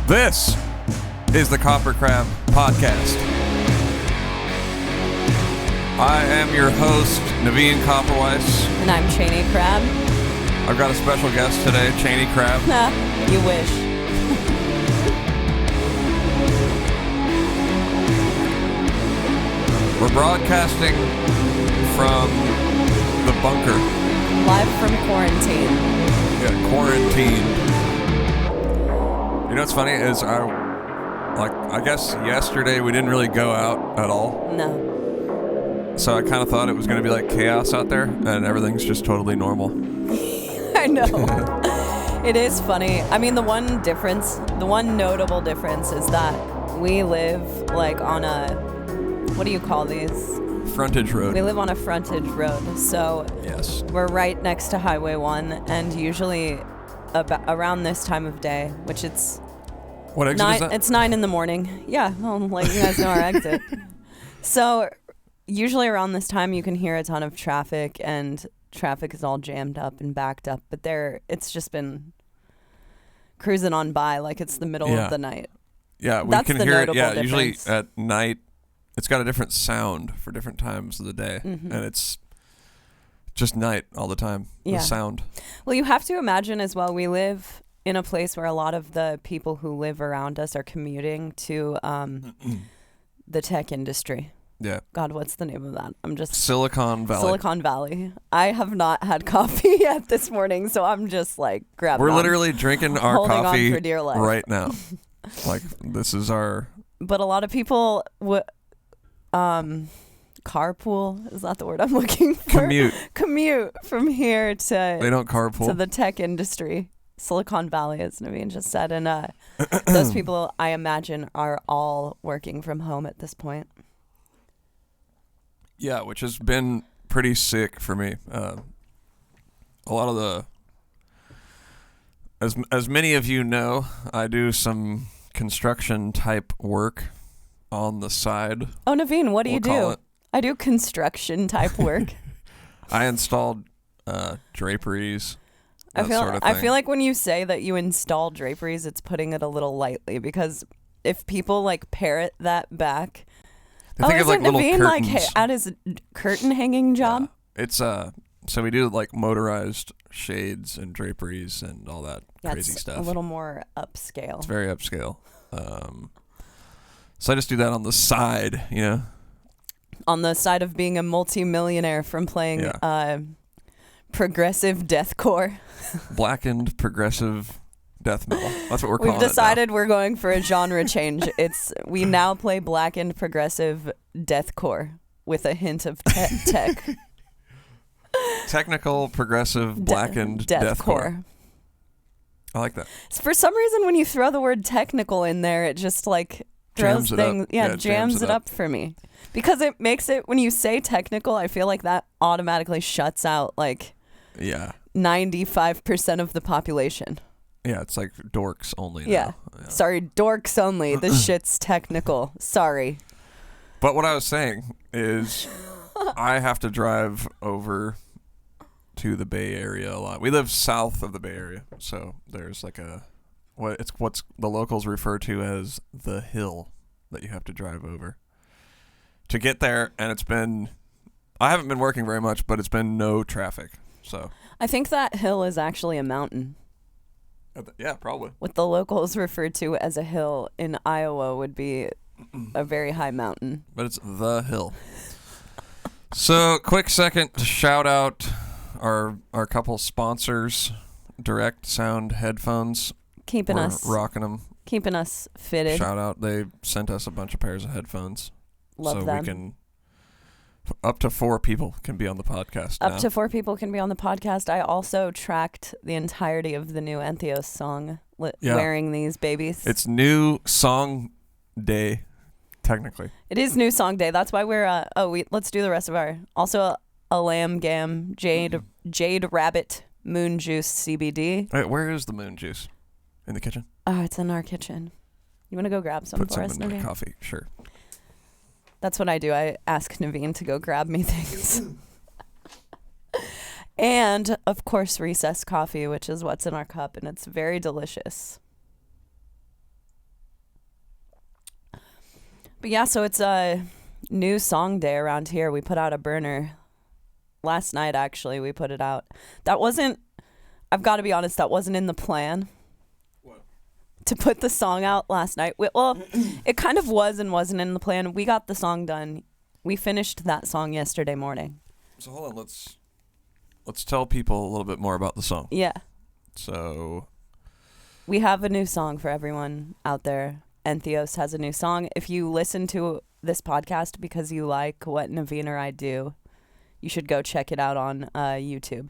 This is the KoperCrabb podcast. I am your host, Navene Koperweis. And I'm Chaney Crabb. I've got a special guest today, Chaney Crabb. You wish. We're broadcasting from the bunker. Live from quarantine. Yeah, quarantine. You know what's funny is I guess yesterday we didn't really go out at all. No. So I kind of thought it was going to be like chaos out there, and everything's just totally normal. I know. It is funny. I mean, the one notable difference is that we live like on a, what do you call these? Frontage road. We live on a frontage road, so yes, we're right next to Highway 1, and usually around this time of day, which it's what exit is that? It's 9 in the morning. Yeah, well, like you guys know our exit. So usually around this time you can hear a ton of traffic, and traffic is all jammed up and backed up, but it's just been cruising on by like it's the middle of the night. Yeah, we That's can the hear it. notable Yeah, difference. usually at night it's got a different sound for different times of the day, Mm-hmm. and it's just night all the time. Yeah. The sound. Well, you have to imagine as well, we live in a place where a lot of the people who live around us are commuting to the tech industry. Yeah. God, what's the name of that? I'm just... Silicon Valley. Silicon Valley. I have not had coffee yet this morning, so I'm just like grabbing We're on, literally drinking our holding coffee on for dear life. right now. Like, this is our... But a lot of people carpool, is that the word I'm looking for? Commute from here to... They don't carpool. To the tech industry. Silicon Valley, as Navene just said. And those people, I imagine, are all working from home at this point. Yeah, which has been pretty sick for me. A lot of the... As many of you know, I do some construction type work on the side. Oh, Navene, what do you do? It. I do construction type work. I installed draperies. I I feel like when you say that you install draperies, it's putting it a little lightly, because if people like parrot that back, They think of like little Navene curtains. like at his curtain hanging job? Yeah. It's so we do like motorized shades and draperies and all that crazy stuff. A little more upscale. It's very upscale. So I just do that on the side, you know. On the side of being a multi-millionaire from playing progressive deathcore. Blackened progressive death metal. That's what we're calling it. We've decided we're going for a genre change. We now play blackened progressive deathcore with a hint of tech. Technical progressive blackened deathcore. I like that. For some reason, when you throw the word technical in there, it just like throws things. Yeah, jams it up for me. Because it makes it, when you say technical, I feel like that automatically shuts out like 95% of the population. Yeah, it's like dorks only now. Yeah. Sorry, dorks only. This shit's technical. Sorry. But what I was saying is I have to drive over to the Bay Area a lot. We live south of the Bay Area, so there's like what's the locals refer to as the hill that you have to drive over to get there, and I haven't been working very much, but it's been no traffic. So I think that hill is actually a mountain. Yeah, probably. What the locals refer to as a hill in Iowa would be a very high mountain. But it's the hill. So, quick second to shout out our couple sponsors, Direct Sound headphones. We're rocking them. Keeping us fitted. Shout out. They sent us a bunch of pairs of headphones. Love them. We can... Up to 4 people can be on the podcast now. Up to 4 people can be on the podcast. I also tracked the entirety of the new Entheos song, Wearing These Babies. It's new song day, technically. It is new song day. That's why we're, let's do the rest of our, also a Lamb Gam, Jade Rabbit, Moon Juice CBD. Wait, where is the moon juice? In the kitchen? Oh, it's in our kitchen. You want to go grab some for us, Put some in my Navene? coffee, sure. That's what I do. I ask Navene to go grab me things. And, of course, recessed coffee, which is what's in our cup, and it's very delicious. But yeah, so it's a new song day around here. We put out a burner last night, actually. We put it out. That wasn't, I've got to be honest, that wasn't in the plan. What? To put the song out last night. Well, it kind of was and wasn't in the plan. We got the song done. We finished that song yesterday morning. So hold on, let's tell people a little bit more about the song. Yeah. So we have a new song for everyone out there. Entheos has a new song. If you listen to this podcast because you like what Navene or I do, you should go check it out on YouTube.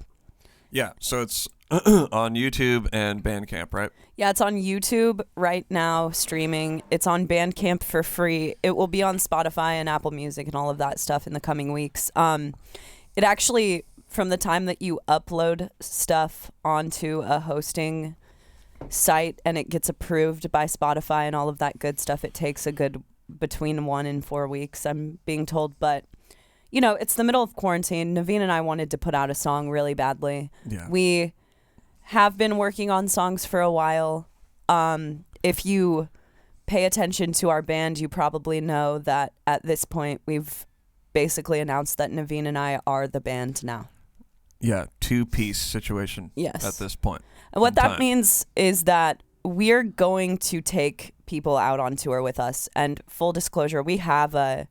Yeah, so it's on YouTube and Bandcamp, right? Yeah, it's on YouTube right now, streaming. It's on Bandcamp for free. It will be on Spotify and Apple Music and all of that stuff in the coming weeks. It actually, from the time that you upload stuff onto a hosting site and it gets approved by Spotify and all of that good stuff, it takes a good between 1 and 4 weeks, I'm being told. But, you know, it's the middle of quarantine. Navene and I wanted to put out a song really badly. Yeah. We have been working on songs for a while. If you pay attention to our band, you probably know that at this point we've basically announced that Navene and I are the band now. Yeah, two-piece situation. Yes. At this point. And what that means is that we're going to take people out on tour with us. And full disclosure, we have a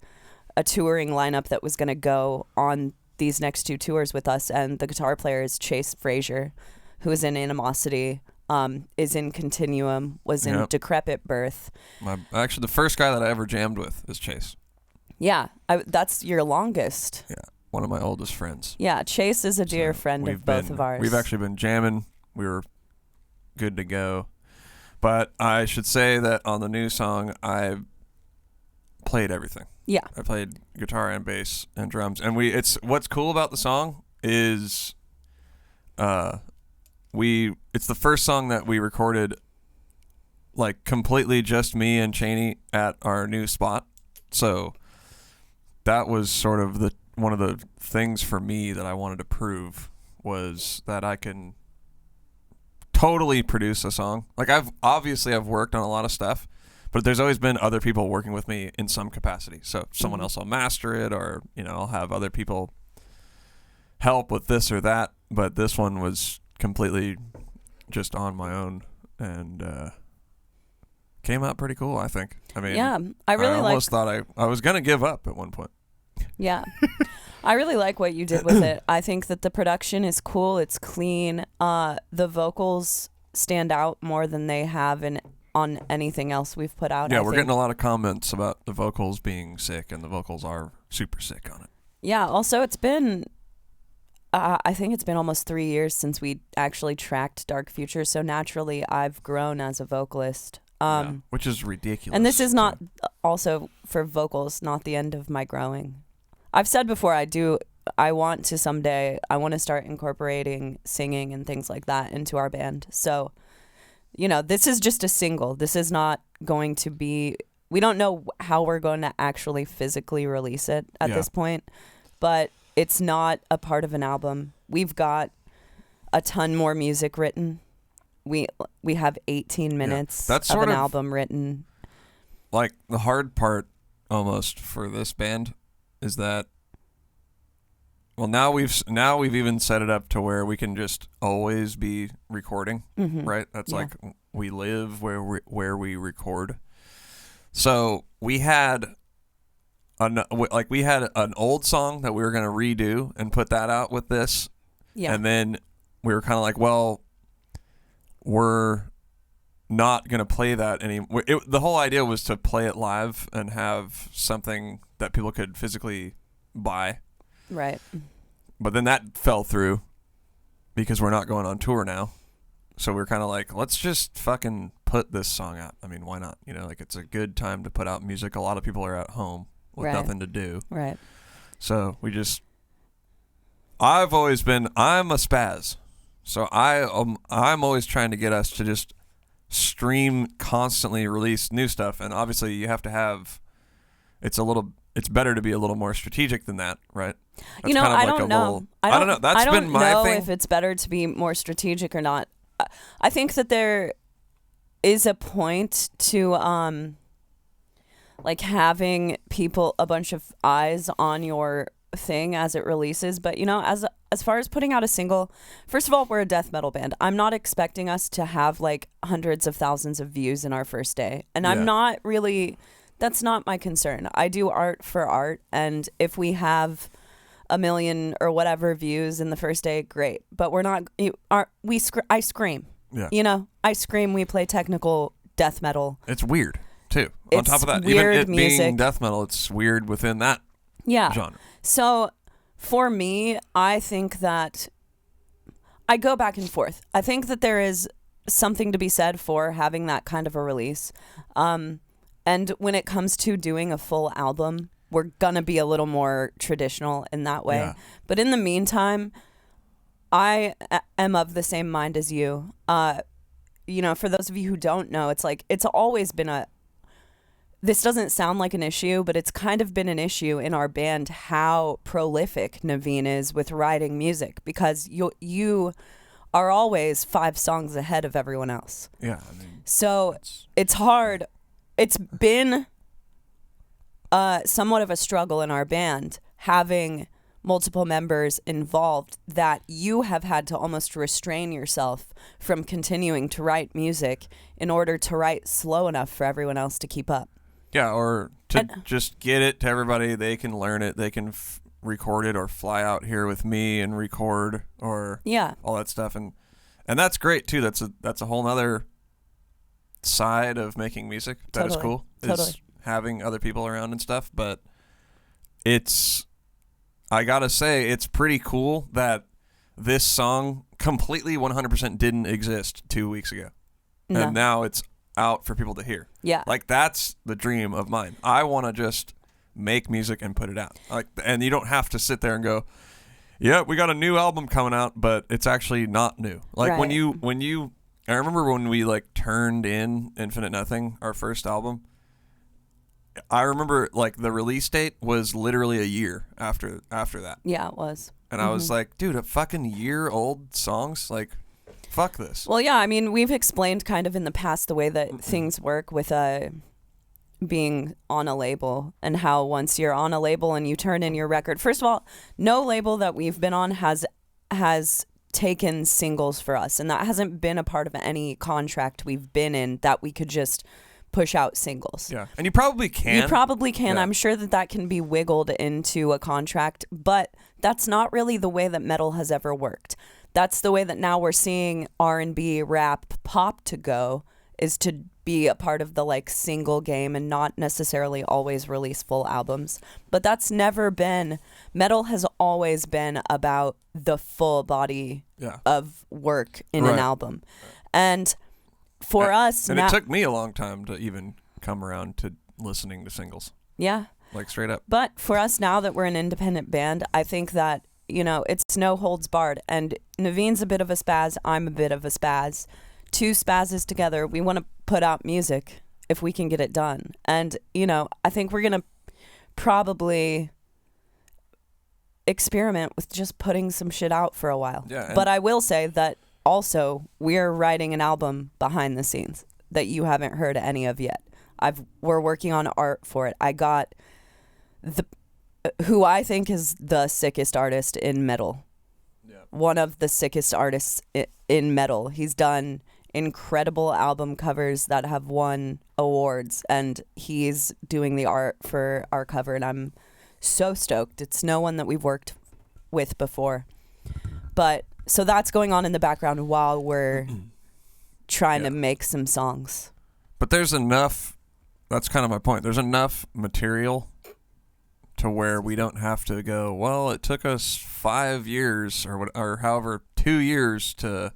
touring lineup that was going to go on these next 2 tours with us. And the guitar player is Chase Frazier, who is in Animosity, is in Continuum, was in Decrepit Birth. Actually, the first guy that I ever jammed with is Chase. Yeah, that's your longest. Yeah, one of my oldest friends. Yeah, Chase is a dear friend of both of ours. We've actually been jamming. We were good to go. But I should say that on the new song, I played everything. Yeah. I played guitar and bass and drums. And it's what's cool about the song is it's the first song that we recorded like completely just me and Chaney at our new spot. So that was sort of one of the things for me that I wanted to prove was that I can totally produce a song. Like I've worked on a lot of stuff, but there's always been other people working with me in some capacity. So someone else will master it, or I'll have other people help with this or that. But this one was completely just on my own and came out pretty cool, I think. I mean, yeah, I almost thought I was gonna give up at one point. Yeah. I really like what you did with it. I think that the production is cool. It's clean. The vocals stand out more than they have on anything else we've put out. Yeah, we're getting a lot of comments about the vocals being sick, and the vocals are super sick on it. Yeah, also it's been, I think it's been almost 3 years since we actually tracked Dark Future, so naturally I've grown as a vocalist. Which is ridiculous. And this is not also for vocals, not the end of my growing. I've said before I want to someday, I want to start incorporating singing and things like that into our band. So, this is just a single. This is not going to be, we don't know how we're going to actually physically release it at this point, but it's not a part of an album. We've got a ton more music written. We have 18 minutes of an album written. Like the hard part almost for this band is that, well, now we've even set it up to where we can just always be recording, right? That's like we live where we record. So we had an old song that we were going to redo and put that out with this, and then we were kind of like, well, we're not going to play that anymore. The whole idea was to play it live and have something that people could physically buy. Right. But then that fell through because we're not going on tour now. So we're kind of like, let's just fucking put this song out. I mean, why not? It's a good time to put out music. A lot of people are at home with nothing to do. Right. So I'm a spaz. So I'm always trying to get us to just stream, constantly release new stuff. And obviously you have to have, it's better to be a little more strategic than that, right? That's I don't know. I don't know. That's been my thing. I don't know if it's better to be more strategic or not. I think that there is a point to, like having a bunch of eyes on your thing as it releases. But as far as putting out a single, first of all, we're a death metal band. I'm not expecting us to have like hundreds of thousands of views in our first day, and I'm not really. That's not my concern. I do art for art, and if we have 1 million or whatever views in the first day, great. But we're not. I scream. Yeah. I scream. We play technical death metal. It's weird too. It's on top of that, weird even it music. being death metal, it's weird within that genre. So for me, I think that I go back and forth. I think that there is something to be said for having that kind of a release. And when it comes to doing a full album, we're going to be a little more traditional in that way. Yeah. But in the meantime, I am of the same mind as you. For those of you who don't know, it's like it's always been this doesn't sound like an issue, but it's kind of been an issue in our band how prolific Navene is with writing music, because you are always 5 songs ahead of everyone else. Yeah. So it's hard. It's been somewhat of a struggle in our band having multiple members involved, that you have had to almost restrain yourself from continuing to write music in order to write slow enough for everyone else to keep up. Yeah, or to just get it to everybody. They can learn it. They can record it or fly out here with me and record or all that stuff. And that's great, too. That's a whole nother side of making music. That is cool. Totally. Is having other people around and stuff. But I gotta say, it's pretty cool that this song completely 100% didn't exist 2 weeks ago. No. And now it's out for people to hear. Yeah. Like, that's the dream of mine. I want to just make music and put it out. And you don't have to sit there and go, yeah, we got a new album coming out, but it's actually not new. Like, right. when you I remember when we turned in Infinite Nothing, our first album. I remember the release date was literally a year after that. Yeah, it was. And I was like, dude, a fucking year-old songs? Fuck this. Well, yeah, I mean, we've explained kind of in the past the way that things work with being on a label, and how once you're on a label and you turn in your record, first of all, no label that we've been on has taken singles for us, and that hasn't been a part of any contract we've been in, that we could just push out singles. Yeah, and you probably can. Yeah. I'm sure that can be wiggled into a contract, but that's not really the way that metal has ever worked. That's the way that now we're seeing R&B, rap, pop to go, is to be a part of the single game and not necessarily always release full albums. But that's never been, metal has always been about the full body of work in an album. And for us and now, it took me a long time to even come around to listening to singles. Yeah. Straight up. But for us now that we're an independent band, I think that, it's no holds barred. And Navene's a bit of a spaz, I'm a bit of a spaz. 2 spazzes together, we want to put out music if we can get it done. And, I think we're going to probably experiment with just putting some shit out for a while. Yeah, but I will say that also we're writing an album behind the scenes that you haven't heard any of yet. We're working on art for it. I got who I think is the sickest artist in metal. Yeah. One of the sickest artists in metal. He's done incredible album covers that have won awards, and he's doing the art for our cover, and I'm so stoked. It's no one that we've worked with before. But so that's going on in the background while we're trying to make some songs. But there's enough, that's kind of my point. There's enough material to where we don't have to go, well, it took us 5 years or however 2 years to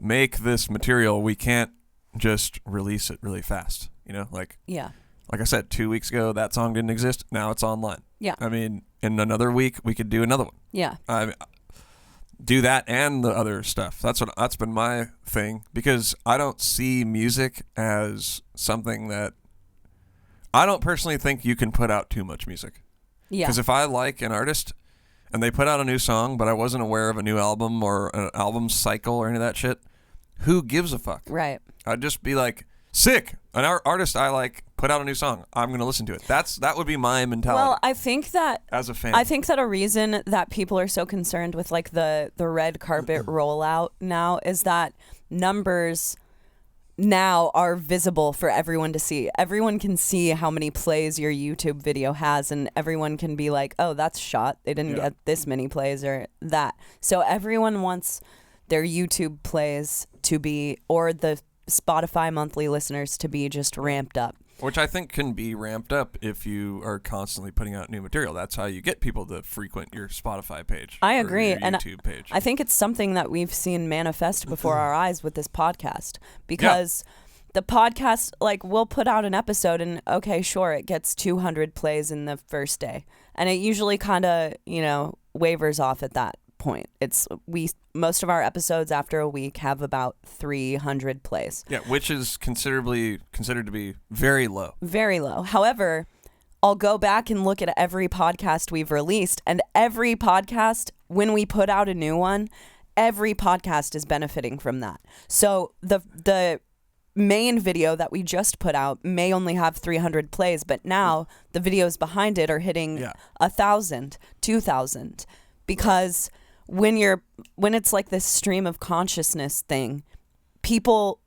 make this material. We can't just release it really fast, like I said, 2 weeks ago that song didn't exist. Now it's online. Yeah. I mean, in another week we could do another one. Yeah. Do that and the other stuff. That's been my thing, because I don't see music as something that, I don't personally think you can put out too much music. Yeah. Because if I like an artist and they put out a new song, but I wasn't aware of a new album or an album cycle or any of that shit, who gives a fuck? Right. I'd just be like, sick. An artist I like put out a new song, I'm going to listen to it. That would be my mentality. Well, I think that as a fan. I think that a reason that people are so concerned with like the red carpet rollout now is that numbers now are visible for everyone to see. Everyone can see how many plays your YouTube video has, and everyone can be like, oh, that's shot. They didn't get this many plays or that. So everyone wants their YouTube plays to be, or the Spotify monthly listeners to be just ramped up. Which I think can be ramped up if you are constantly putting out new material. That's how you get people to frequent your Spotify page. I agree. Or your YouTube page. I think it's something that we've seen manifest before our eyes with this podcast. Because the podcast, like, we'll put out an episode and, okay, sure, it gets 200 plays in the first day. And it usually kind of, wavers off at that point. Most of our episodes after a week have about 300 plays. Yeah, which is considered to be very low. Very low. However, I'll go back and look at every podcast we've released, and every podcast, when we put out a new one, every podcast is benefiting from that. So the main video that we just put out may only have 300 plays, but now the videos behind it are hitting 1,000, 2,000, because when it's like this stream of consciousness thing, people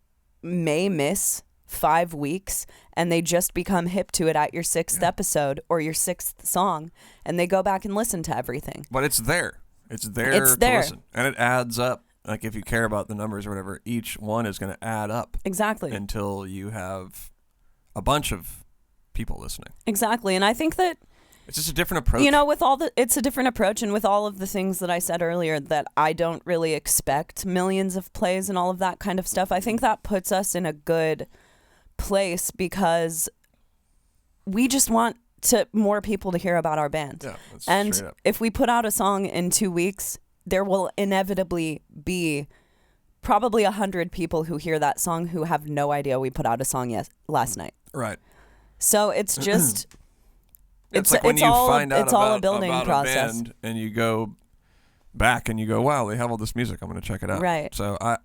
may miss 5 weeks and they just become hip to it at your 6th episode or your 6th song, and they go back and listen to everything. But it's there. It's there to listen. And it adds up. Like, if you care about the numbers or whatever, each one is going to add up. Exactly. Until you have a bunch of people listening. Exactly. And I think that it's just a different approach. It's a different approach, and with all of the things that I said earlier, that I don't really expect millions of plays and all of that kind of stuff, I think that puts us in a good place because we just want more people to hear about our band. Yeah, and if we put out a song in 2 weeks, there will inevitably be probably 100 people who hear that song who have no idea we put out a song last night. Right. So it's just... It's like when you find out about a building process. A band and you go back and you go, wow, they have all this music. I'm going to check it out. Right. So I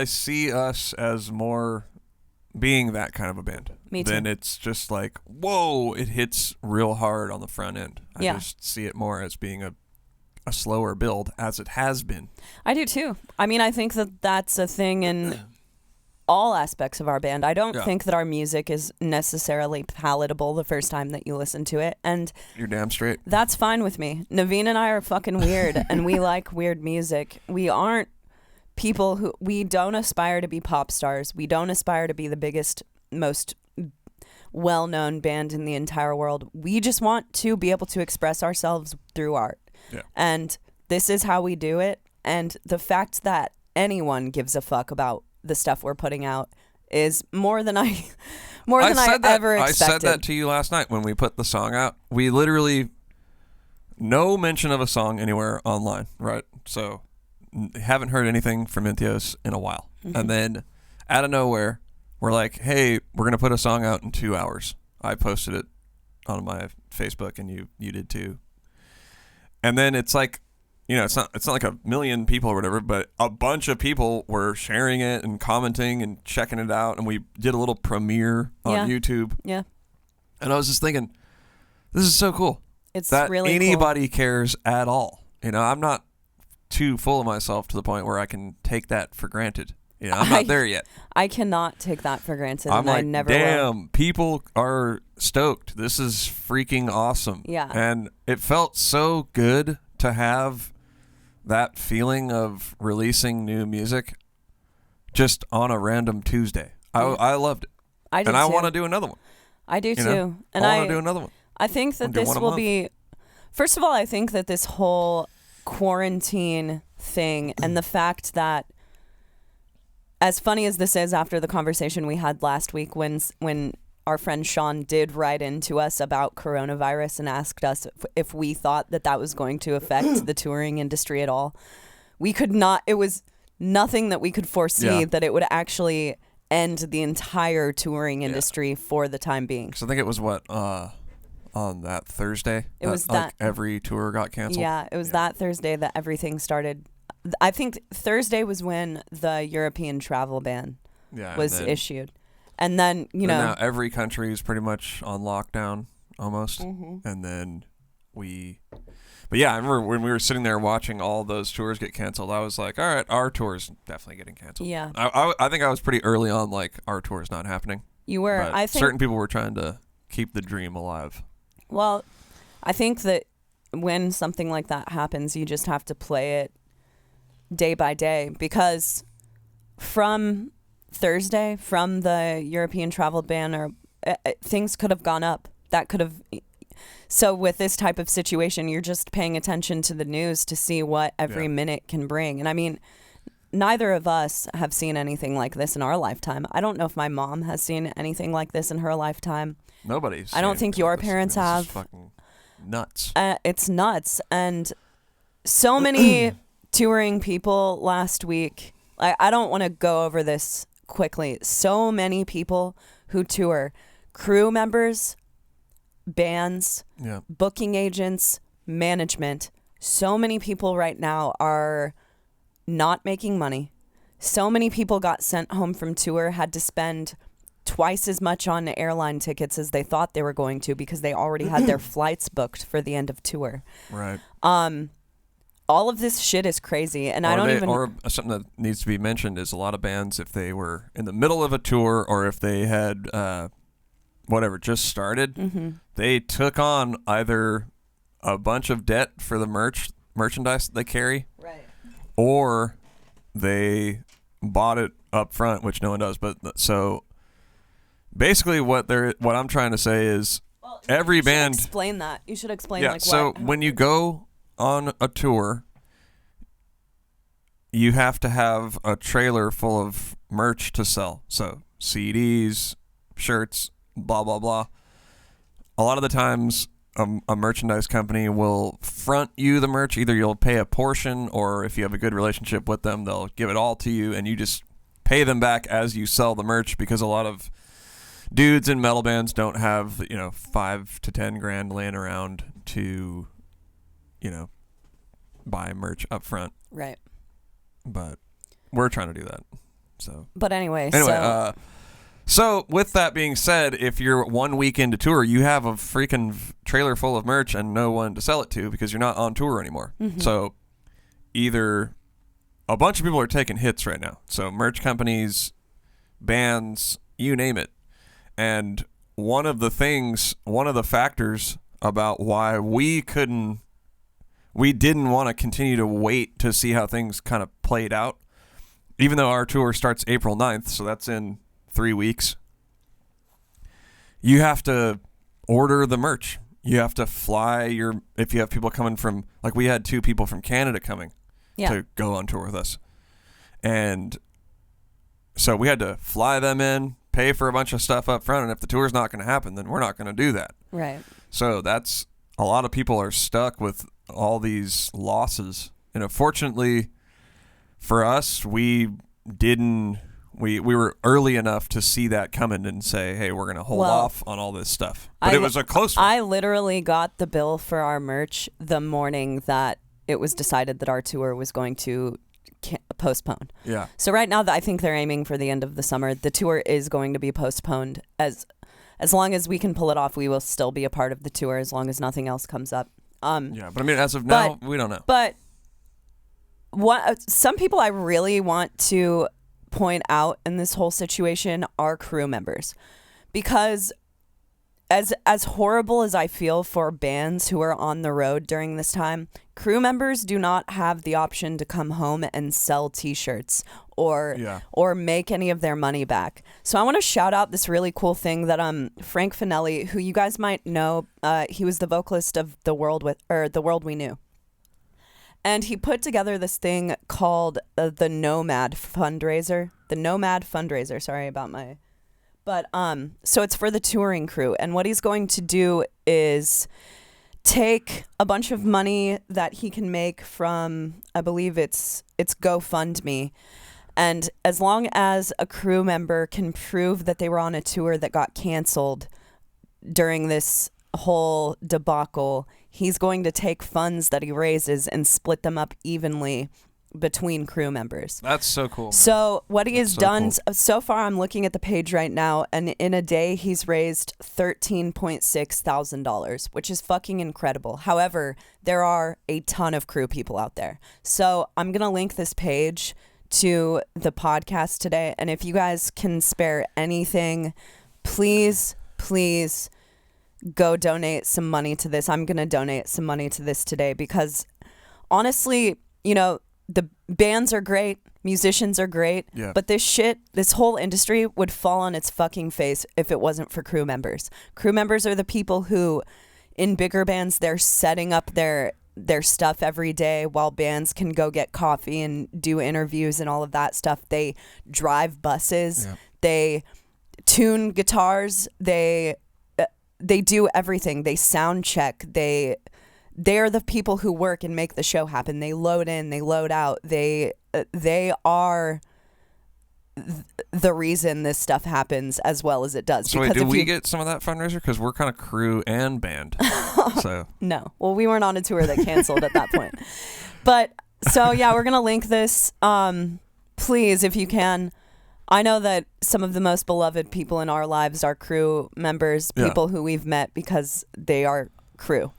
see us as more being that kind of a band. Me too. Then it's just like, whoa, it hits real hard on the front end. I just see it more as being a slower build, as it has been. I do too. I mean, I think that that's a thing in all aspects of our band. I don't think that our music is necessarily palatable the first time that you listen to it, and you're damn straight. That's fine with me. Navene and I are fucking weird, and we like weird music. We aren't people we don't aspire to be pop stars. We don't aspire to be the biggest, most well-known band in the entire world. We just want to be able to express ourselves through art. Yeah. And this is how we do it, and the fact that anyone gives a fuck about the stuff we're putting out is more than I ever expected. I said that to you last night when we put the song out. We literally, no mention of a song anywhere online, right? So haven't heard anything from Entheos in a while. Mm-hmm. And then out of nowhere, we're like, hey, we're going to put a song out in 2 hours. I posted it on my Facebook and you did too. And then it's like, it's not like a million people or whatever, but a bunch of people were sharing it and commenting and checking it out. And we did a little premiere on YouTube. Yeah. And I was just thinking, this is so cool. It's that really anybody cares at all. I'm not too full of myself to the point where I can take that for granted. I'm not there yet. I cannot take that for granted. I'm and like, I never damn, will. People are stoked. This is freaking awesome. Yeah. And it felt so good to have that feeling of releasing new music just on a random Tuesday. I loved it. I did and I too. want to do another one. I do too. And I want to do another one. I think that this will be, first of all, I think that this whole quarantine thing and the fact that, as funny as this is after the conversation we had last week when our friend Sean did write into us about coronavirus and asked us if we thought that was going to affect the touring industry at all. We could not, it was nothing that we could foresee that it would actually end the entire touring industry for the time being. So I think it was on that Thursday? It was that every tour got canceled? Yeah, it was that Thursday that everything started. I think Thursday was when the European travel ban was issued. And then, and now every country is pretty much on lockdown almost. And then but yeah, I remember when we were sitting there watching all those tours get canceled, I was like, all right, our tour is definitely getting canceled. Yeah. I think I was pretty early on, like, our tour is not happening. You were. But I think certain people were trying to keep the dream alive. Well, I think that when something like that happens, you just have to play it day by day, because from Thursday, from the European travel ban, or things could have gone up. That could have. So with this type of situation, you're just paying attention to the news to see what every minute can bring. And I mean, neither of us have seen anything like this in our lifetime. I don't know if my mom has seen anything like this in her lifetime. Nobody's. I don't think your parents have. It's fucking nuts. It's nuts. And so many touring people last week. I don't want to go over this quickly. So many people who tour, crew members, bands, booking agents, management. So many people right now are not making money. So many people got sent home from tour, had to spend twice as much on airline tickets as they thought they were going to, because they already had their flights booked for the end of tour. Right. All of this shit is crazy, and Or something that needs to be mentioned is a lot of bands, if they were in the middle of a tour, or if they had just started, they took on either a bunch of debt for the merchandise that they carry, right, or they bought it up front, which no one does. But so basically, what I'm trying to say is, every band. Explain that. You should explain. Yeah. When you go on a tour, you have to have a trailer full of merch to sell. So CDs, shirts, blah, blah, blah. A lot of the times, a merchandise company will front you the merch. Either you'll pay a portion, or if you have a good relationship with them, they'll give it all to you, and you just pay them back as you sell the merch, because a lot of dudes in metal bands don't have, $5 to $10,000 laying around to, buy merch up front. Right. But we're trying to do that. So. But anyway, so with that being said, if you're 1 week into tour, you have a freaking trailer full of merch and no one to sell it to, because you're not on tour anymore. So either a bunch of people are taking hits right now. So merch companies, bands, you name it. And one of the factors about why we didn't want to continue to wait to see how things kind of played out, even though our tour starts April 9th, so that's in 3 weeks. You have to order the merch. You have to fly if you have people coming from, like, we had 2 people from Canada coming to go on tour with us. And so we had to fly them in, pay for a bunch of stuff up front, and if the tour's not going to happen, then we're not going to do that. Right. So that's, a lot of people are stuck with all these losses. And fortunately for us, we were early enough to see that coming and say, hey, we're going to hold off on all this stuff. But it was a close one. I literally got the bill for our merch the morning that it was decided that our tour was going to postpone. Yeah. So right now, I think they're aiming for the end of the summer. The tour is going to be postponed. As long as we can pull it off, we will still be a part of the tour, as long as nothing else comes up. Yeah, but I mean, as of now, we don't know. But some people I really want to point out in this whole situation are crew members, because as horrible as I feel for bands who are on the road during this time, crew members do not have the option to come home and sell t-shirts or make any of their money back. So I want to shout out this really cool thing that Frank Finelli, who you guys might know, he was the vocalist of The World We Knew. And he put together this thing called the Nomad Fundraiser. The Nomad Fundraiser. Sorry about my... But so it's for the touring crew. And what he's going to do is take a bunch of money that he can make from, I believe it's GoFundMe. And as long as a crew member can prove that they were on a tour that got canceled during this whole debacle, he's going to take funds that he raises and split them up evenly between crew members. That's so cool, man. So what he has done cool. so far, I'm looking at the page right now, and in a day he's raised $13,600, which is fucking incredible. However, there are a ton of crew people out there. So I'm going to link this page to the podcast today, and if you guys can spare anything, please go donate some money to this. I'm going to donate some money to this today because honestly, you know, the bands are great, musicians are great, but this whole industry would fall on its fucking face if it wasn't for crew members. Crew members are the people who, in bigger bands, they're setting up their stuff every day while bands can go get coffee and do interviews and all of that stuff. They drive buses, they tune guitars, they do everything. They sound check. They're the people who work and make the show happen. They load in, they load out. They are the reason this stuff happens as well as it does. So wait, did we get some of that fundraiser? Because we're kind of crew and band. So no. Well, we weren't on a tour that canceled at that point. But so yeah, we're gonna link this. Please, if you can. I know that some of the most beloved people in our lives are crew members, people who we've met because they are crew.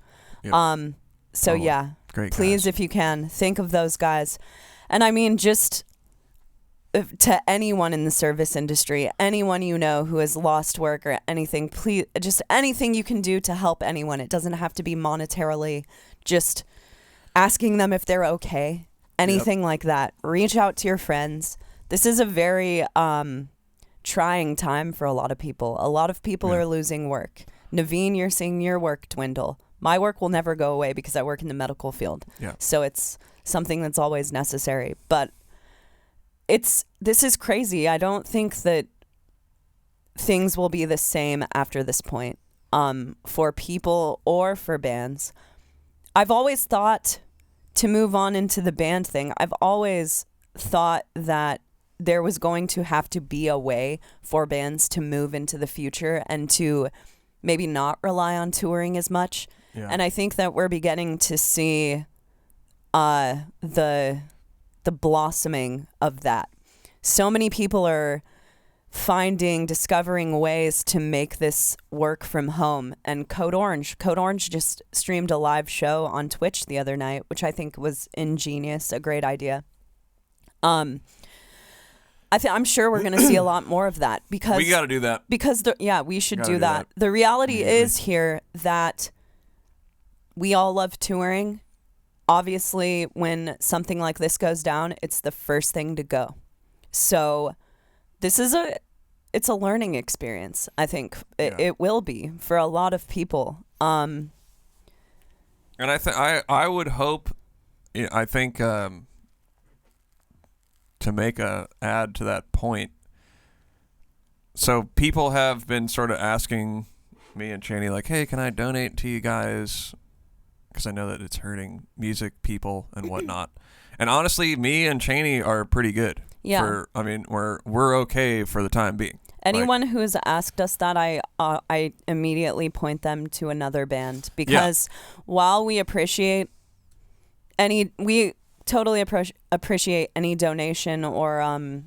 Yep. So yeah, great please, guys. if you can, think of those guys. And I mean, just to anyone in the service industry, anyone you know who has lost work or anything, please, just anything you can do to help anyone. It doesn't have to be monetarily, just asking them if they're okay, anything like that. Reach out to your friends. This is a very trying time for a lot of people. A lot of people are losing work. Navene, you're seeing your work dwindle. My work will never go away because I work in the medical field. Yeah. So it's something that's always necessary. But this is crazy. I don't think that things will be the same after this point for people or for bands. I've always thought, to move on into the band thing, I've always thought that there was going to have to be a way for bands to move into the future and to maybe not rely on touring as much. Yeah. And I think that we're beginning to see the blossoming of that. So many people are discovering ways to make this work from home. And Code Orange just streamed a live show on Twitch the other night, which I think was ingenious, a great idea. I'm sure we're going to see a lot more of that because we got to do that. Because we should do that. The reality is here that we all love touring. Obviously, when something like this goes down, it's the first thing to go. So this is it's a learning experience. I think it will be for a lot of people. And I would hope. I think. To make a add to that point, so people have been sort of asking me and Chaney, like, hey, can I donate to you guys? Because I know that it's hurting music people and whatnot. And honestly, me and Chaney are pretty good. Yeah. We're okay for the time being. Anyone who's asked us that, I immediately point them to another band because while we appreciate we totally appreciate any donation or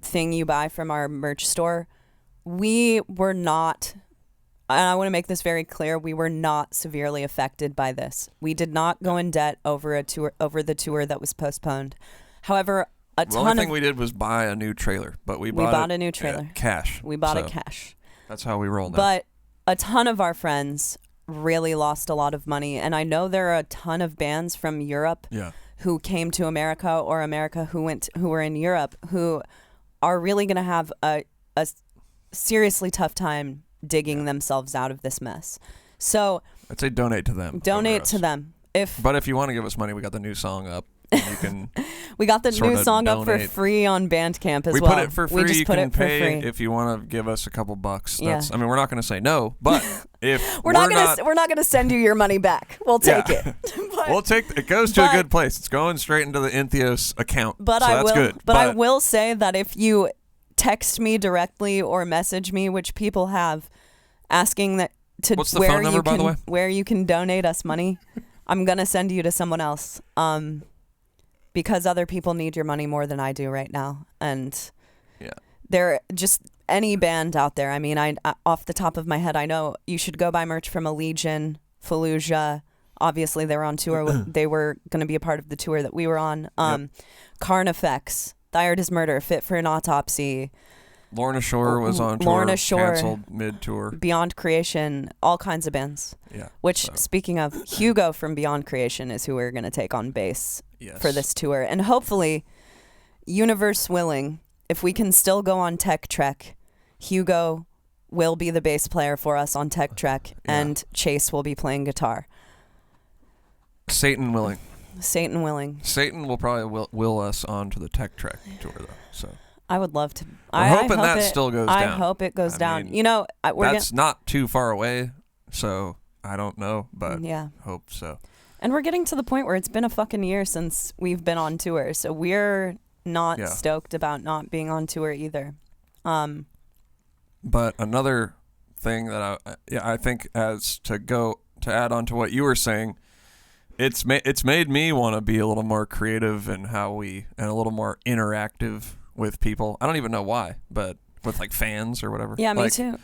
thing you buy from our merch store. We were not, and I want to make this very clear, we were not severely affected by this. We did not go in debt over the tour that was postponed. However, the only thing we did was buy a new trailer, but we bought a new trailer. Cash. We bought it cash. That's how we roll now. But a ton of our friends really lost a lot of money, and I know there are a ton of bands from Europe who came to America or America who were in Europe who are really going to have a seriously tough time digging themselves out of this mess. So I'd say donate to them. Donate to them. But if you want to give us money, we got the new song up. You can we got the new song donate. Up for free on Bandcamp as well. We put it for free. You can pay if you want to give us a couple bucks. That's, I mean, we're not going to say no, but if we're not going to send you your money back. We'll take it. We'll take it. Goes to a good place. It's going straight into the Entheos account. But so that's good. But I will say that if you text me directly or message me, which people have, asking that to what's the phone number, by the way? Where you can donate us money, I'm gonna send you to someone else. because other people need your money more than I do right now. And Yeah. they're just any band out there. I mean, I off the top of my head, I know you should go buy merch from Allegiant, Fallujah. Obviously, they were on tour. They were going to be a part of the tour that we were on. Carnifex, Thyroid is Murder, Fit for an Autopsy. Lorna Shore was on tour. Lorna Shore, canceled mid-tour. Beyond Creation, all kinds of bands. Yeah. Which, speaking of, Hugo from Beyond Creation is who we're going to take on bass for this tour. And hopefully, universe willing, if we can still go on Tech Trek, Hugo will be the bass player for us on Tech Trek, and Chase will be playing guitar. Satan willing. Satan willing. Satan will probably will us on to the Tech Trek tour, though. So I would love to. I'm hoping that still goes down. I hope it goes down. Mean, you know, that's not too far away, so I don't know, but hope so. And we're getting to the point where it's been a fucking year since we've been on tour, so we're not stoked about not being on tour either. But another thing that I think as to add on to what you were saying, it's made me want to be a little more creative in and a little more interactive with people. I don't even know why, but with like fans or whatever. Yeah, me too.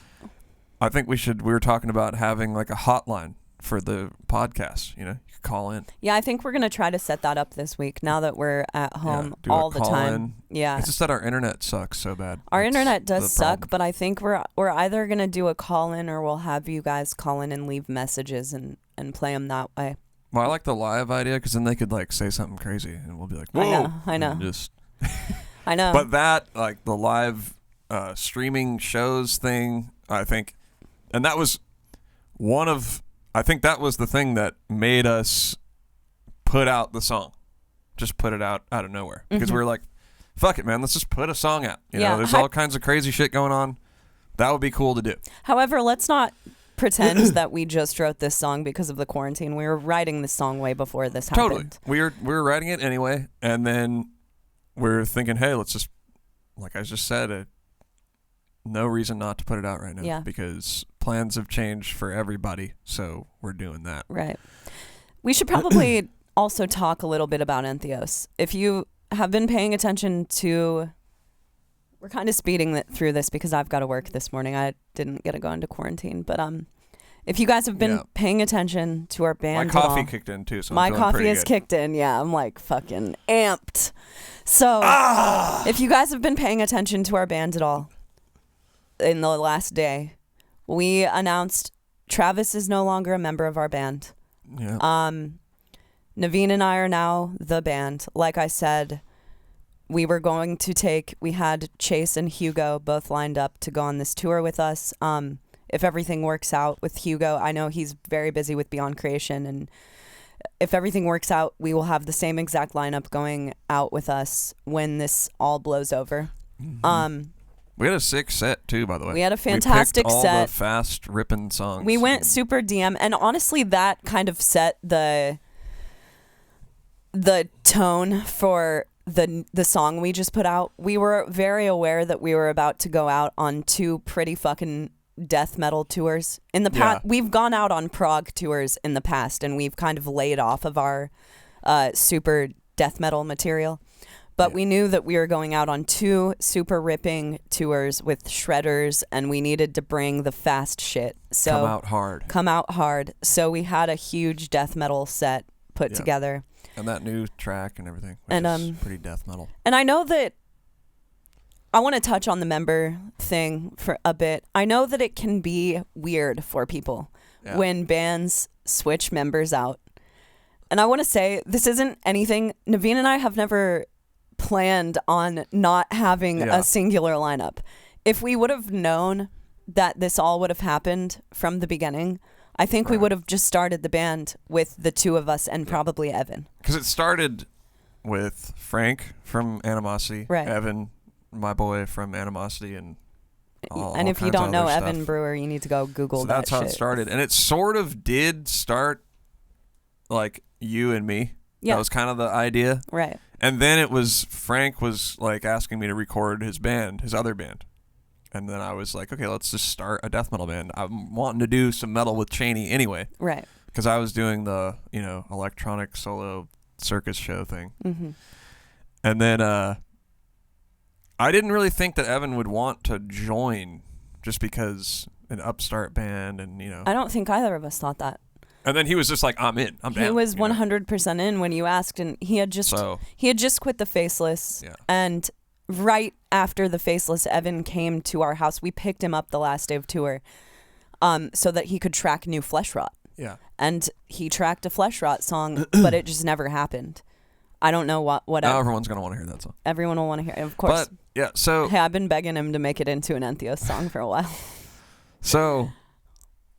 I think we were talking about having like a hotline for the podcast, you could call in. Yeah, I think we're going to try to set that up this week now that we're at home all the time. In. Yeah. It's just that our internet sucks so bad. Our internet does suck, but I think we're either going to do a call in or we'll have you guys call in and leave messages and play them that way. Well, I like the live idea because then they could like say something crazy and we'll be like, whoa. I know. Just I know. But that, like the live streaming shows thing, I think, and that was I think that was the thing that made us put out the song. Just put it out of nowhere. Because we were like, fuck it, man, let's just put a song out. You know, there's all kinds of crazy shit going on. That would be cool to do. However, let's not pretend that we just wrote this song because of the quarantine. We were writing this song way before this happened. Totally. We were writing it anyway, and then we're thinking, hey, let's just, like I just said, no reason not to put it out right now. Yeah. Because plans have changed for everybody, so we're doing that. Right. We should probably also talk a little bit about Entheos. If you have been paying attention to... We're kind of speeding through this because I've got to work this morning. I didn't get to go into quarantine. But if you guys have been paying attention to our band my coffee kicked in too, so my coffee has kicked in. Yeah, I'm like fucking amped. So if you guys have been paying attention to our band at all in the last day, we announced Travis is no longer a member of our band. Yeah. Navene and I are now the band. Like I said, we had Chase and Hugo both lined up to go on this tour with us. If everything works out with Hugo, I know he's very busy with Beyond Creation, and if everything works out, we will have the same exact lineup going out with us when this all blows over. Mm-hmm. We had a sick set too, by the way. We had a fantastic set. All the fast ripping songs. We went super DM, and honestly, that kind of set the tone for the song we just put out. We were very aware that we were about to go out on two pretty fucking death metal tours. In the past, we've gone out on prog tours in the past, and we've kind of laid off of our super death metal material. But we knew that we were going out on two super ripping tours with shredders, and we needed to bring the fast shit. So Come out hard. So we had a huge death metal set put together. And that new track and everything, which is pretty death metal. And I know that I want to touch on the member thing for a bit. I know that it can be weird for people when bands switch members out. And I want to say, this isn't anything, Navene and I have never planned on not having a singular lineup. If we would have known that this all would have happened from the beginning, I think we would have just started the band with the two of us and probably Evan. Because it started with Frank from Animosity, Evan, my boy from Animosity, and all if you don't know Evan stuff. Brewer, you need to go Google so that that's how it started. And it sort of did start like you and me. Yeah. That was kind of the idea. Right. And then Frank was like asking me to record his other band. And then I was like, okay, let's just start a death metal band. I'm wanting to do some metal with Chaney anyway. Right. Because I was doing the, electronic solo circus show thing. Mm-hmm. And then I didn't really think that Evan would want to join just because an upstart band and, you know. I don't think either of us thought that. And then he was just like, I'm in. I'm down. He was 100% in when you asked, and he had just quit the Faceless. Yeah. And right after the Faceless, Evan came to our house. We picked him up the last day of tour so that he could track new Flesh Rot. Yeah. And he tracked a Flesh Rot song, but it just never happened. I don't know what. Now everyone's going to want to hear that song. Everyone will want to hear it, of course. But, yeah, so. Hey, I've been begging him to make it into an Entheos song for a while. So,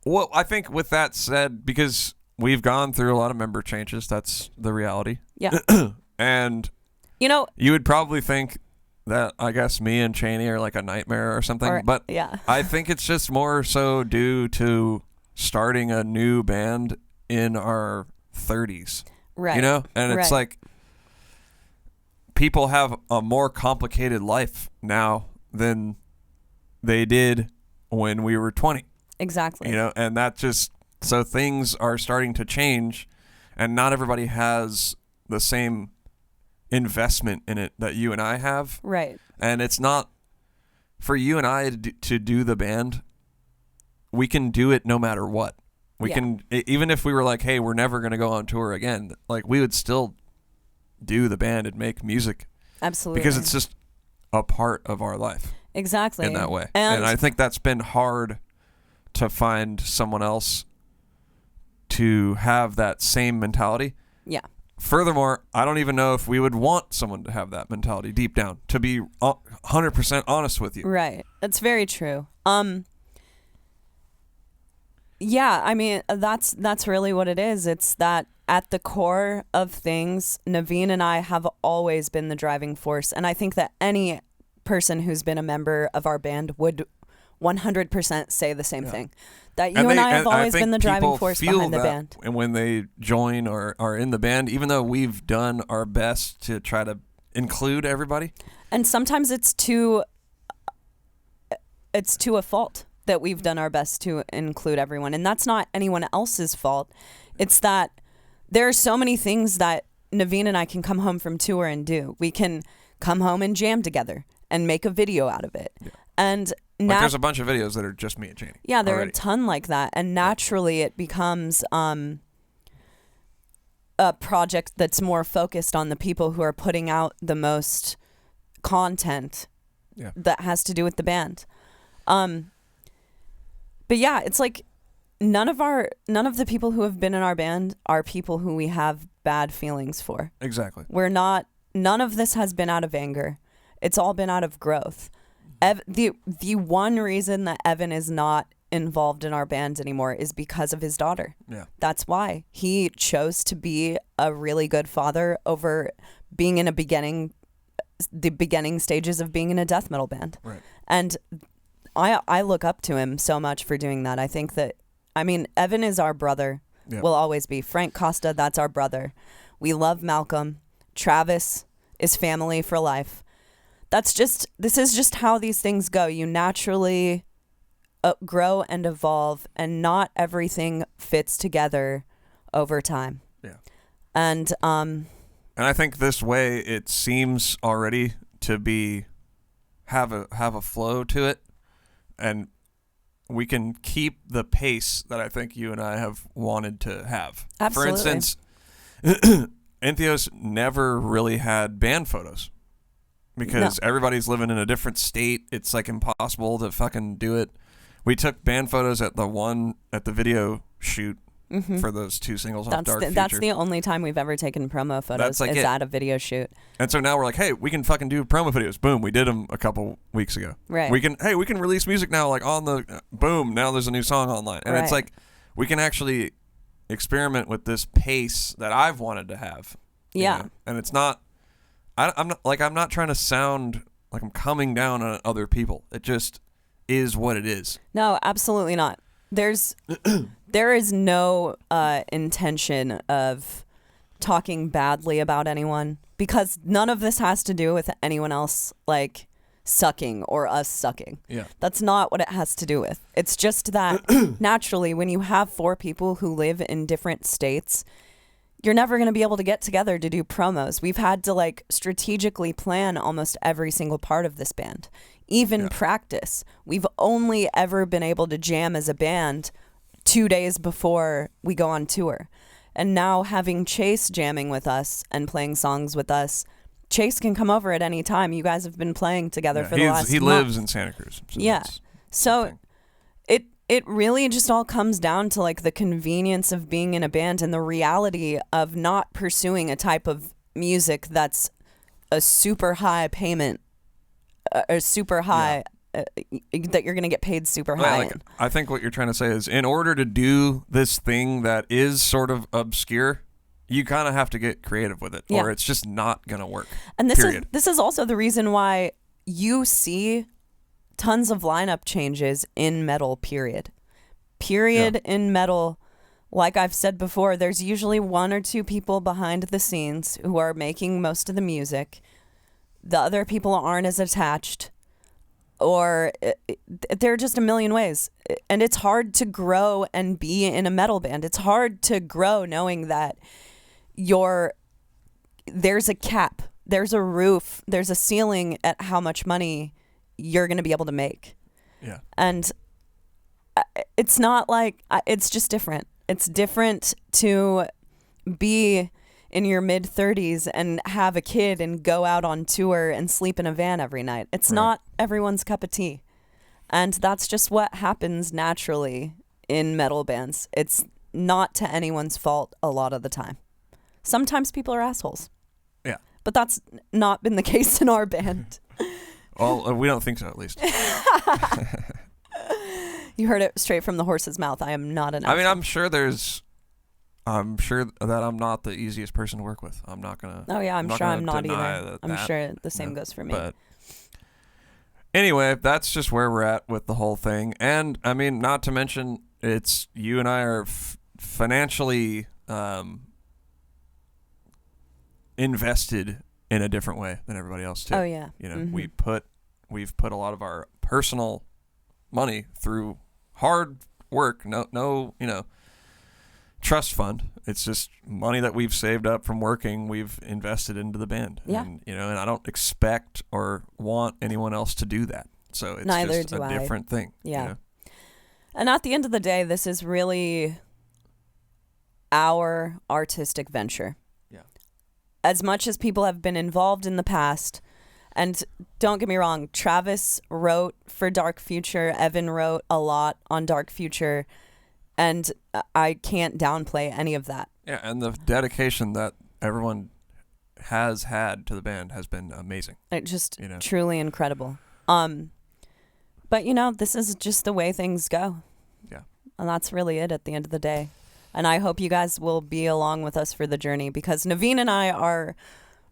well, I think with that said, because we've gone through a lot of member changes, that's the reality. Yeah. And, you know, you would probably think that, I guess, me and Chaney are like a nightmare or something. But yeah. I think it's just more so due to starting a new band in our 30s. Right. You know? And it's like, people have a more complicated life now than they did when we were 20. Exactly. You know, and that just, so things are starting to change, and not everybody has the same investment in it that you and I have. Right. And it's not, for you and I to do the band, we can do it no matter what. We can, even if we were like, hey, we're never going to go on tour again, like, we would still do the band and make music. Absolutely. Because it's just a part of our life. Exactly. In that way. And I think that's been hard to find someone else to have that same mentality. Yeah. Furthermore, I don't even know if we would want someone to have that mentality deep down, to be 100% honest with you. Right. That's very true. Yeah, I mean, that's really what it is. It's that at the core of things, Navene and I have always been the driving force. And I think that any person who's been a member of our band would 100% say the same thing. That you and I have always been the driving force behind the band. And when they join or are in the band, even though we've done our best to try to include everybody. And sometimes it's to a fault that we've done our best to include everyone. And that's not anyone else's fault. It's that there are so many things that Navene and I can come home from tour and do. We can come home and jam together and make a video out of it. Yeah. And there's a bunch of videos that are just me and Chaney. Yeah, there are a ton like that. And naturally it becomes a project that's more focused on the people who are putting out the most content that has to do with the band. But yeah, it's like none of the people who have been in our band are people who we have bad feelings for. Exactly. None of this has been out of anger. It's all been out of growth. The one reason that Evan is not involved in our band anymore is because of his daughter. Yeah. That's why. He chose to be a really good father over being in the beginning stages of being in a death metal band. Right. And I look up to him so much for doing that. I think that, Evan is our brother. Yeah. Will always be. Frank Costa, that's our brother. We love Malcolm. Travis is family for life. This is just how these things go. You naturally grow and evolve, and not everything fits together over time. Yeah. And I think this way it seems already to be have a flow to it, and we can keep the pace that I think you and I have wanted to have. Absolutely. For instance, Entheos never really had band photos because everybody's living in a different state. It's like impossible to fucking do it. We took band photos at the video shoot for those two singles off Dark Future. That's the only time we've ever taken promo photos at a video shoot. And so now we're like, hey, we can fucking do promo videos. Boom, we did them a couple weeks ago. Right. We can release music now, like on the boom. Now there's a new song online, and it's like we can actually experiment with this pace that I've wanted to have. Yeah. You know? And it's not. I'm not trying to sound like I'm coming down on other people. It just is what it is. No, absolutely not. There is no intention of talking badly about anyone, because none of this has to do with anyone else like sucking or us sucking. Yeah. That's not what it has to do with. It's just that naturally when you have four people who live in different states, you're never going to be able to get together to do promos. We've had to like strategically plan almost every single part of this band. Even practice. We've only ever been able to jam as a band 2 days before we go on tour. And now having Chase jamming with us and playing songs with us, Chase can come over at any time. You guys have been playing together for the last month. He lives in Santa Cruz. So it really just all comes down to like the convenience of being in a band and the reality of not pursuing a type of music that's a super high payment, or super high, that you're going to get paid super high. Like, I think what you're trying to say is in order to do this thing that is sort of obscure, you kind of have to get creative with it or it's just not going to work. And this is also the reason why you see tons of lineup changes in metal, period in metal. Like I've said before, there's usually 1 or 2 people behind the scenes who are making most of the music. The other people aren't as attached, or there are just a million ways. And it's hard to grow and be in a metal band. It's hard to grow knowing that there's a cap, there's a roof, there's a ceiling at how much money you're going to be able to make. Yeah. And it's not like, it's just different. It's different to be in your mid-30s and have a kid and go out on tour and sleep in a van every night. It's not everyone's cup of tea. And that's just what happens naturally in metal bands. It's not to anyone's fault a lot of the time. Sometimes people are assholes. Yeah. But that's not been the case in our band. Well, we don't think so, at least. You heard it straight from the horse's mouth. I am not an asshole. I mean, I'm sure that I'm not the easiest person to work with. I'm not going to. Oh, yeah, I'm sure I'm not either. I'm that, sure the same goes for me. But anyway, that's just where we're at with the whole thing. And, I mean, not to mention, it's you and I are financially invested in a different way than everybody else, too. Oh, yeah. You know, we've put a lot of our personal money through hard work. No, you know, trust fund. It's just money that we've saved up from working. We've invested into the band. Yeah. And, you know, and I don't expect or want anyone else to do that. So it's Neither just do a different thing. Yeah. You know? And at the end of the day, this is really our artistic venture. Yeah. As much as people have been involved in the past, and don't get me wrong, Travis wrote for Dark Future, Evan wrote a lot on Dark Future, and I can't downplay any of that. Yeah, and the dedication that everyone has had to the band has been amazing. It just truly incredible. But, you know, this is just the way things go. Yeah. And that's really it at the end of the day. And I hope you guys will be along with us for the journey, because Navene and I are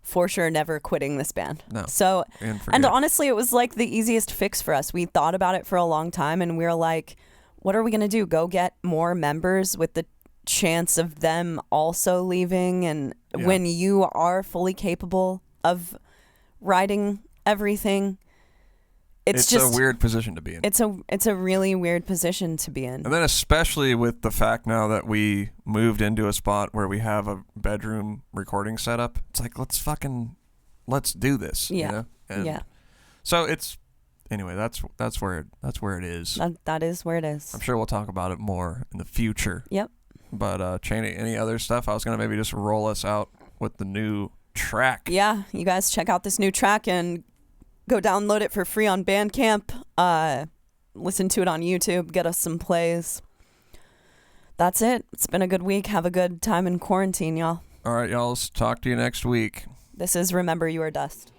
for sure never quitting this band. No. So, and honestly, it was like the easiest fix for us. We thought about it for a long time, and we were like, what are we going to do? Go get more members with the chance of them also leaving? And when you are fully capable of writing everything, it's just a weird position to be in. It's a really weird position to be in. And then especially with the fact now that we moved into a spot where we have a bedroom recording setup, it's like, let's do this. Yeah. You know? And so anyway, that's where it is. That is where it is. I'm sure we'll talk about it more in the future. Yep. But Chaney, any other stuff? I was gonna maybe just roll us out with the new track. Yeah, you guys check out this new track and go download it for free on Bandcamp. Listen to it on YouTube. Get us some plays. That's it. It's been a good week. Have a good time in quarantine, y'all. All right, y'all. Let's talk to you next week. This is Remember You Are Dust.